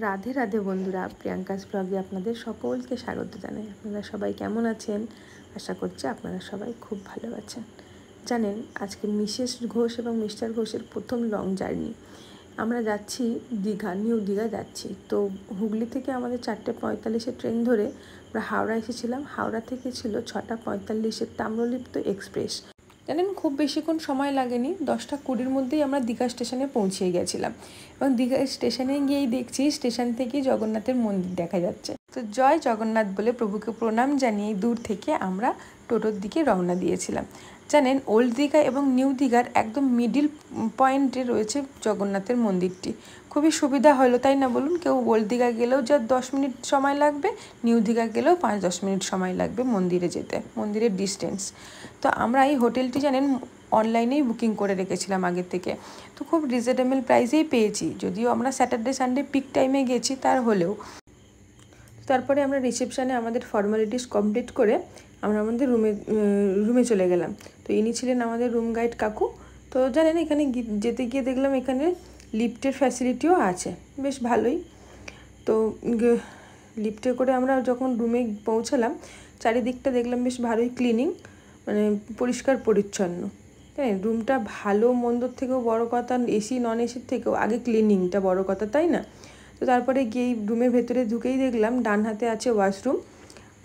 রাধে রাধে বন্ধুরা, প্রিয়াঙ্কাস ব্লগে আপনাদের সকলকে স্বাগত জানাই। আপনারা সবাই কেমন আছেন? আশা করছি আপনারা সবাই খুব ভালো আছেন। জানেন, আজকে মিসেস ঘোষ এবং মিস্টার ঘোষের প্রথম লং জার্নি। আমরা যাচ্ছি দীঘা, নিউ দীঘা যাচ্ছি। তো হুগলি থেকে আমাদের 4:45 ট্রেন ধরে আমরা হাওড়া এসেছিলাম। হাওড়া থেকে ছিল 6:45 তাম্রলিপ্ত এক্সপ্রেস। জানেন, খুব বেশিক্ষণ সময় লাগেনি, 10:20 মধ্যেই আমরা দীঘা স্টেশনে পৌঁছে গেছিলাম। এবং দীঘা স্টেশনে গিয়েই দেখছি স্টেশন থেকেই জগন্নাথের মন্দির দেখা যাচ্ছে। তো জয় জগন্নাথ বলে প্রভুকে প্রণাম জানিয়ে দূর থেকে আমরা টোটোর দিকে রওনা দিয়েছিলাম। জানেন, ওল্ড দীঘা এবং নিউ দীঘার একদম মিডিল পয়েন্টে রয়েছে জগন্নাথের মন্দিরটি। খুবই সুবিধা হলো, তাই না বলুন? কেউ ওল্ড দীঘা গেলেও যা 10 মিনিট সময় লাগবে, নিউ দীঘা গেলেও 5-10 মিনিট সময় লাগবে মন্দিরে যেতে, মন্দিরের ডিস্টেন্স। তো আমরা এই হোটেলটি জানেন অনলাইনেই বুকিং করে রেখেছিলাম আগের থেকে। তো খুব রিজনেবল প্রাইসেই পেয়েছি, যদিও আমরা স্যাটারডে সানডে পিক টাইমে গেছি, তার হলেও। তারপরে আমরা রিসেপশানে আমাদের ফর্মালিটিস কমপ্লিট করে আমরা আমাদের রুমে চলে গেলাম। তো ইনি ছিলেন আমাদের রুম গাইড কাকু। তো জানেন, এখানে যেতে গিয়ে দেখলাম এখানে লিফটের ফ্যাসিলিটিও আছে, বেশ ভালোই। তো লিফটে করে আমরা যখন রুমে পৌঁছালাম, চারিদিকটা দেখলাম বেশ ভালোই ক্লিনিং, মানে পরিষ্কার পরিচ্ছন্ন। হ্যাঁ, রুমটা ভালো মন্দর থেকেও বড় কথা, এসি নন এসির থেকেও আগে ক্লিনিংটা বড় কথা, তাই না? তো তারপরে গিয়ে রুমের ভেতরে ঢুকেই দেখলাম ডান হাতে আছে ওয়াশরুম,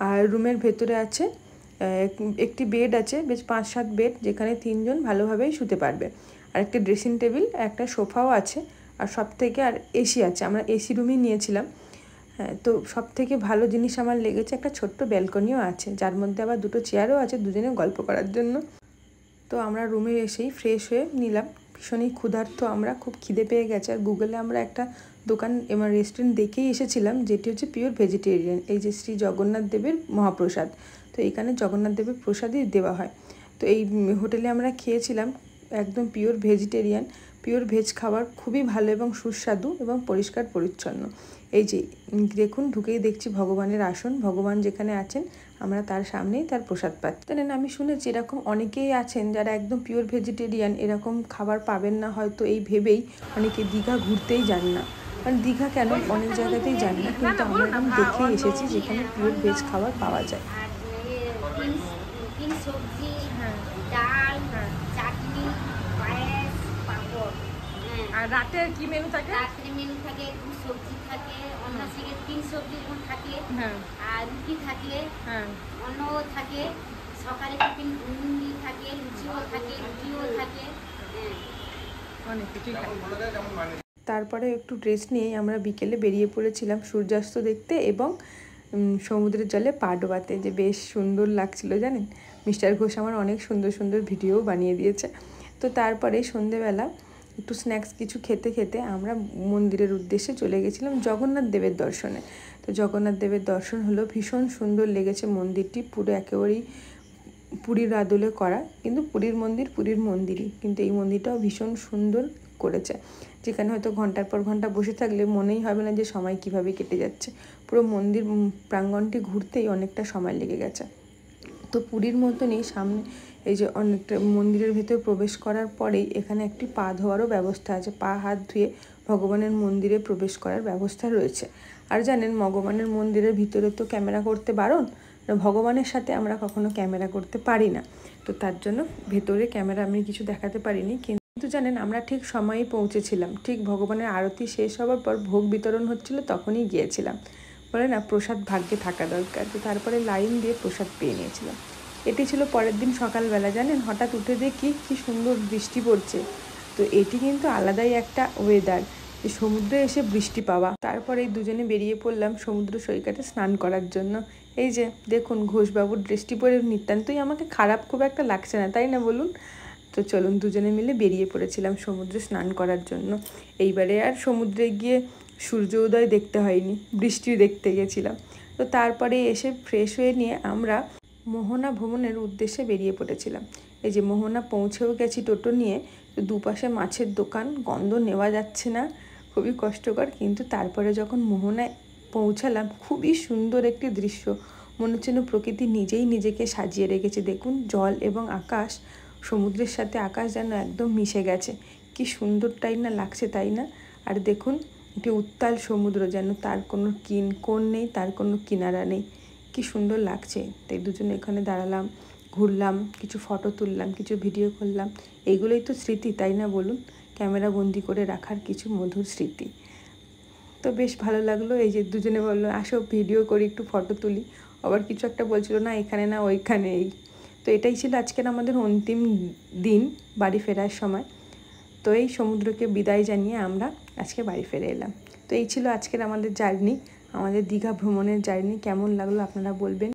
আর রুমের ভেতরে আছে একটি বেড আছে, বেশ 5-7 বেড, যেখানে 3 জন ভালোভাবেই শুতে পারবে। আর একটা ড্রেসিং টেবিল, একটা সোফাও আছে, আর সব থেকে আর এসি আছে। আমরা এসি রুমই নিয়েছিলাম। হ্যাঁ, তো সব থেকে ভালো জিনিস আমার লেগেছে, একটা ছোট্ট ব্যালকনিও আছে, যার মধ্যে আবার 2টো চেয়ারও আছে দুজনে গল্প করার জন্য। তো আমরা রুমে এসেই ফ্রেশ হয়ে নিলাম। ভীষণই ক্ষুধার্ত আমরা, খুব খিদে পেয়ে গেছে। আর গুগলে আমরা একটা দোকান এবং রেস্টুরেন্ট দেখেই এসেছিলাম, যেটি হচ্ছে পিওর ভেজিটেরিয়ান। এই যে শ্রী জগন্নাথ দেবের মহাপ্রসাদ, তো এখানে জগন্নাথ দেবের প্রসাদই দেওয়া হয়। তো এই হোটেলে আমরা খেয়েছিলাম একদম পিওর ভেজিটেরিয়ান, পিওর ভেজ খাবার, খুবই ভালো এবং সুস্বাদু এবং পরিষ্কার পরিচ্ছন্ন। এই যে দেখুন, ঢুকেই দেখছি ভগবানের আসন, ভগবান যেখানে আছেন আমরা তার সামনেই তার প্রসাদ পাচ্ছি। জানেন, আমি শুনেছি এরকম অনেকেই আছেন যারা একদম পিওর ভেজিটেরিয়ান, এরকম খাবার পাবেন না হয়তো এই ভেবেই অনেকে দীঘা ঘুরতেই যান না। কারণ দীঘা কেন, অনেক জায়গাতেই যান না, কিন্তু আমরা এরকম দেখেই এসেছি যেখানে পিওর ভেজ খাবার পাওয়া যায়। আর রাতে কি মেনু থাকে? রাত্রে মেনু থাকে, 2 সবজি থাকে, অন্য থেকে 3 সবজি থাকে, আর রুটি থাকে, অন্নও থাকে, সকালে টিফিন ঘুগনি থাকে, লুচিও থাকে, রুটিও থাকে, অনেক কিছুই থাকে। তারপরে একটু ড্রেস নিয়েই আমরা বিকেলে বেরিয়ে পড়েছিলাম সূর্যাস্ত দেখতে এবং সমুদ্রের জলে পা ডোবাতে, যে বেশ সুন্দর লাগছিল। জানেন, মিস্টার ঘোষ আমার অনেক সুন্দর সুন্দর ভিডিও বানিয়ে দিয়েছে। তো তারপরে সন্ধেবেলা একটু স্ন্যাক্স কিছু খেতে খেতে আমরা মন্দিরের উদ্দেশ্যে চলে গেছিলাম জগন্নাথ দেবের দর্শনে। তো জগন্নাথ দেবের দর্শন হলো, ভীষণ সুন্দর লেগেছে মন্দিরটি, পুরো একেবারেই পুরীর আদলে করা। কিন্তু পুরীর মন্দির পুরীর মন্দিরই, কিন্তু এই মন্দিরটাও ভীষণ সুন্দর করেছে, যেখানে হয়তো ঘন্টার পর ঘন্টা বসে থাকলে মনেই হবে না যে সময় কিভাবে কেটে যাচ্ছে। পুরো মন্দির প্রাঙ্গণটি ঘুরতেই অনেকটা সময় লেগে গেছে। তো পুরীর মতনই সামনে এই যে অনেকটা মন্দিরের ভেতর প্রবেশ করার পরেই এখানে একটি পা ধোয়ারও ব্যবস্থা আছে, পা হাত ধুয়ে ভগবানের মন্দিরে প্রবেশ করার ব্যবস্থা রয়েছে। আর জানেন, ভগবানের মন্দিরের ভিতরে তো ক্যামেরা করতে বারণ, ভগবানের সাথে আমরা কখনো ক্যামেরা করতে পারি না। তো তার জন্য ভেতরে ক্যামেরা আমি কিছু দেখাতে পারিনি। কিন্তু জানেন, আমরা ঠিক সময়েই পৌঁছেছিলাম, ঠিক ভগবানের আরতি শেষ হওয়ার পর ভোগ বিতরণ হচ্ছিল তখনই গিয়েছিলাম। বলে না, প্রসাদ ভাগ্যে থাকা দরকার। তো তারপরে লাইন দিয়ে প্রসাদ পেয়ে নিয়েছিলাম। এটি ছিল পরের দিন সকালবেলা। জানেন, হঠাৎ উঠে দেখি কি সুন্দর বৃষ্টি পড়ছে। তো এটি কিন্তু আলাদাই একটা ওয়েদার, যে সমুদ্রে এসে বৃষ্টি পাওয়া। তারপরে এই দুজনে বেরিয়ে পড়লাম সমুদ্র সৈকতে স্নান করার জন্য। এই যে দেখুন, ঘোষবাবুর ড্রেসটি পরে নিতান্তই আমাকে খারাপ খুব একটা লাগছে না, তাই না বলুন? তো চলুন, দুজনে মিলে বেরিয়ে পড়েছিলাম সমুদ্রে স্নান করার জন্য। এইবারে আর সমুদ্রে গিয়ে সূর্য উদয় দেখতে হয়নি, বৃষ্টিও দেখতে গেছিলাম। তো তারপরে এসে ফ্রেশ হয়ে নিয়ে আমরা মোহনা ভ্রমণের উদ্দেশ্যে বেরিয়ে পড়েছিলাম। এই যে মোহনা পৌঁছেও গেছি টোটো নিয়ে। তো দুপাশে মাছের দোকান, গন্ধ নেওয়া যাচ্ছে না, খুবই কষ্টকর। কিন্তু তারপরে যখন মোহনায় পৌঁছালাম, খুবই সুন্দর একটি দৃশ্য, মনে হচ্ছে প্রকৃতি নিজেই নিজেকে সাজিয়ে রেখেছে। দেখুন, জল এবং আকাশ, সমুদ্রের সাথে আকাশ যেন একদম মিশে গেছে, কি সুন্দরটাই না লাগছে, তাই না? আর দেখুন, একটি উত্তাল সমুদ্র, যেন তার কোনো কোণ নেই, তার কোনো কিনারা নেই। কি সুন্দর লাগছে। তাই দুজনে এখানে দাঁড়ালাম, ঘুরলাম, কিছু ফটো তুললাম, কিছু ভিডিও করলাম। এইগুলোই তো স্মৃতি, তাই না বলুন? ক্যামেরা বন্দি করে রাখার কিছু মধুর স্মৃতি। তো বেশ ভালো লাগলো। এই যে দুজনে বললো আসো ভিডিও করি, একটু ফটো তুলি। আবার কিছু একটা বলছিল, না এখানে না ওইখানে। তো এটাই ছিল আজকের আমাদের অন্তিম দিন বাড়ি ফেরার সময়। তো এই সমুদ্রকে বিদায় জানিয়ে আমরা আজকে বাড়ি ফিরে এলাম। তো এই ছিল আজকের আমাদের জার্নি, আমাদের দীঘা ভ্রমণের জার্নি। কেমন লাগলো আপনারা বলবেন।